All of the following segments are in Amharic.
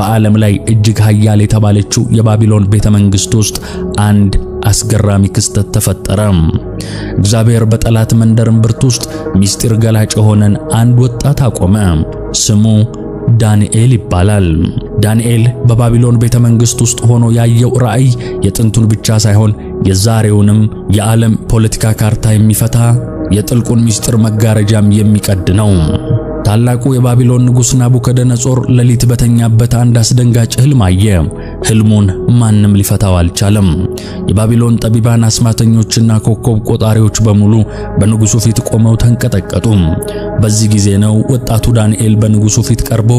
በዓለም ላይ እጅግ ኃያል የተባለችው የባቢሎን ቤተ መንግሥት ውስጥ አንድ አስገራሚ ክስተት ተፈጠረ። እግዚአብሔር በጠላት መንደር እምብርት ውስጥ ምስጢር ገላጭ የሆነን አንድ ወጣት አቆመ። ስሙ ዳንኤል ይባላል። ዳንኤል በባቢሎን ቤተ መንግሥት ውስጥ ሆኖ ያየው ራእይ የጥንቱን ብቻ ሳይሆን የዛሬውንም የዓለም ፖለቲካ ካርታ የሚፈታ የጥልቁን ምስጢር መጋረጃም የሚቀድ ነው። ታላቁ የባቢሎን ንጉሥ ናቡከደነጾር ሌሊት በተኛበት አንድ አስደንጋጭ ሕልም አየ። ሕልሙን ማንም ሊፈታው አልቻለም። የባቢሎን ጠቢባን አስማተኞችና ኮከብ ቆጣሪዎች በሙሉ በንጉሡ ፊት ቆመው ተንቀጠቀጡ። በዚህ ጊዜ ነው ወጣቱ ዳንኤል በንጉሡ ፊት ቀርቦ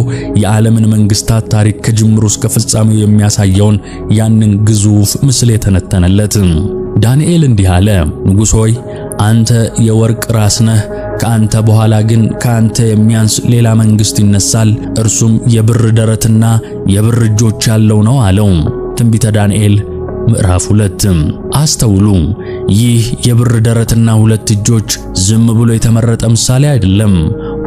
የዓለምን መንግሥታት ታሪክ ከጅምሩ እስከ ፍጻሜው የሚያሳየውን ያንን ግዙፍ ምስል የተነተነለት። ዳንኤል እንዲህ አለ፣ ንጉሥ ሆይ አንተ የወርቅ ራስ ነህ። ከአንተ በኋላ ግን ከአንተ የሚያንስ ሌላ መንግሥት ይነሳል፣ እርሱም የብር ደረትና የብር እጆች ያለው ነው አለው። ትንቢተ ዳንኤል ምዕራፍ 2። አስተውሉ፣ ይህ የብር ደረትና ሁለት እጆች ዝም ብሎ የተመረጠ ምሳሌ አይደለም።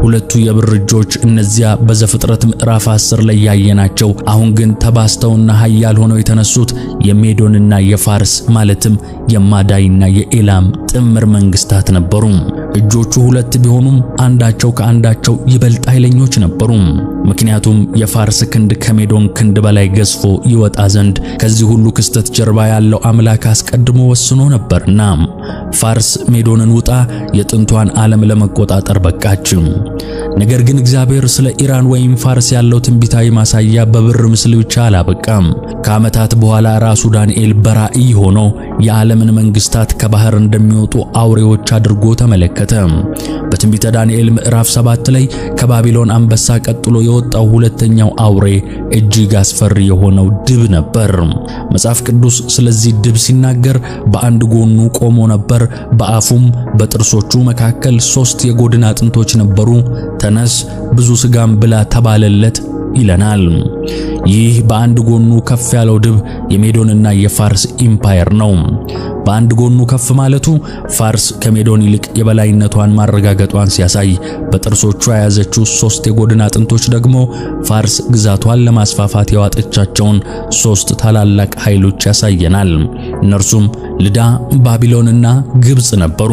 ሁለቱ የብር እጆች እነዚያ በዘፍጥረት ምዕራፍ 10 ላይ ያየናቸው አሁን ግን ተባስተውና ኃያል ሆነው የተነሱት የሜዶንና የፋርስ ማለትም የማዳይና የኤላም ጥምር መንግስታት ነበሩ። እጆቹ ሁለት ቢሆኑም አንዳቸው ከአንዳቸው ይበልጥ ኃይለኞች ነበሩ። ምክንያቱም የፋርስ ክንድ ከሜዶን ክንድ በላይ ገዝፎ ይወጣ ዘንድ ከዚህ ሁሉ ክስተት ጀርባ ያለው አምላክ አስቀድሞ ወስኖ ነበርና ፋርስ ሜዶንን ውጣ የጥንቷን ዓለም ለመቆጣጠር በቃች። ነገር ግን እግዚአብሔር ስለ ኢራን ወይም ፋርስ ያለው ትንቢታዊ ማሳያ በብር ምስል ብቻ አላበቃም። ከዓመታት በኋላ ራሱ ዳንኤል በራእይ ሆኖ የዓለምን መንግስታት ከባህር እንደሚወጡ አውሬዎች አድርጎ ተመለከተ። በትንቢተ ዳንኤል ምዕራፍ 7 ላይ ከባቢሎን አንበሳ ቀጥሎ የወጣው ሁለተኛው አውሬ እጅግ አስፈሪ የሆነው ድብ ነበር። መጽሐፍ ቅዱስ ስለዚህ ድብ ሲናገር በአንድ ጎኑ ቆሞ ነበር፣ በአፉም በጥርሶቹ መካከል 3 የጎድን አጥንቶች ነበሩ። ተነስ ብዙ ሥጋም ብላ ተባለለት ይለናል። ይህ በአንድ ጎኑ ከፍ ያለው ድብ የሜዶንና የፋርስ ኢምፓየር ነው። በአንድ ጎኑ ከፍ ማለቱ ፋርስ ከሜዶን ይልቅ የበላይነቷን ማረጋገጧን ሲያሳይ፣ በጥርሶቿ የያዘችው 3 የጎድን አጥንቶች ደግሞ ፋርስ ግዛቷን ለማስፋፋት ያዋጠቻቸውን 3 ታላላቅ ኃይሎች ያሳየናል። እነርሱም ልዳ፣ ባቢሎንና ግብጽ ነበሩ።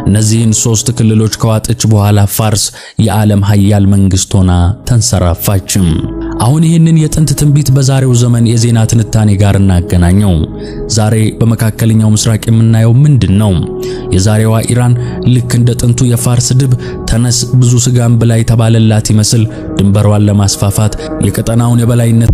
እነዚህን 3 ክልሎች ከዋጠች በኋላ ፋርስ የዓለም ኃያል መንግስት ሆና ተንሰራፋች። አሁን ይህንን የጥንት ትንቢት በዛሬው ዘመን የዜና ትንታኔ ጋር እናገናኘው። ዛሬ በመካከለኛው ምስራቅ የምናየው ምንድነው? የዛሬዋ ኢራን ልክ እንደ ጥንቱ የፋርስ ድብ ተነስ ብዙ ሥጋም ብላ የተባለላት ይመስል ድንበሯን ለማስፋፋት የቀጠናውን የበላይነት